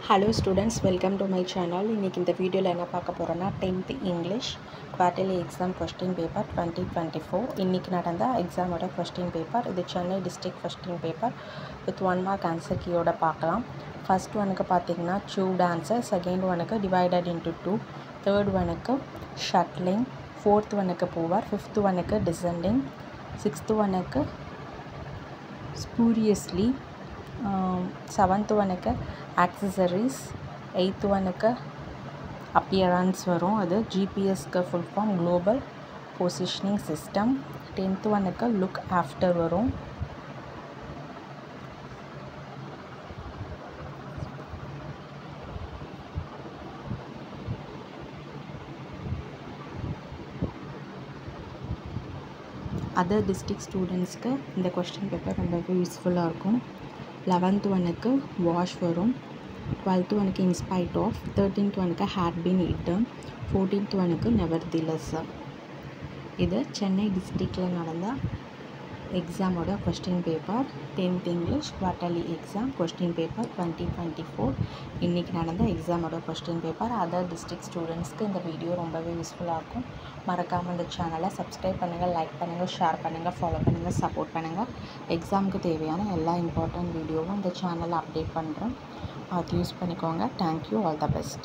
Hello students, welcome to my channel. இன்னைக்கு இந்த வீடியோல என்ன பார்க்க போறோம்னா 10th English quarterly exam question paper 2024 இன்னைக்கு நடந்த எக்ஸாமோட question paper இது Chennai district question paper with 1 mark answer கீயோட பார்க்கலாம். First ஒன்னுக்கு பாத்தீங்கன்னா choose answer, second ஒன்னுக்கு divided into 2, third ஒன்னுக்கு shuttling, fourth ஒன்னுக்கு poor, fifth ஒன்னுக்கு descending, sixth ஒன்னுக்கு spuriously, seventh ஒன்னுக்கு accessories, eighth ஒன்னுக்கு appearance வரும் அது GPS க்கு full form global positioning system, 10th ஒன்னுக்கு look after வரும். other district students க்கு இந்த question paper ரொம்பவே யூஸ்ஃபுல்லா இருக்கும். 11th ஒன்னுக்கு wash வரும், 12th ஒன்னுக்கு in spite of, 13th ஒன்னுக்கு had been eaten, 14th ஒன்னுக்கு nevertheless. இது சென்னை டிஸ்ட்ரிக்ட்ல நடந்த எக்ஸாமோட question paper 10th English quarterly exam question paper 2024 இன்னைக்கு நடந்த எக்ஸாமோட question paper. other district ஸ்டூடெண்ட்ஸ்க்கு இந்த வீடியோ ரொம்பவே யூஸ்ஃபுல்லா இருக்கும். மறக்காம இந்த சேனலை சப்ஸ்கிரைப் பண்ணுங்க, லைக் பண்ணுங்க, ஷேர் பண்ணுங்க, ஃபாலோ பண்ணுங்க, சப்போர்ட் பண்ணுங்க. எக்ஸாமுக்கு தேவையான எல்லா இம்பார்ட்டன்ட் வீடியோவும் இந்த சேனல்ல அப்டேட் பண்றேன். அது யூஸ் பண்ணிக்கோங்க. Thank you, all the best.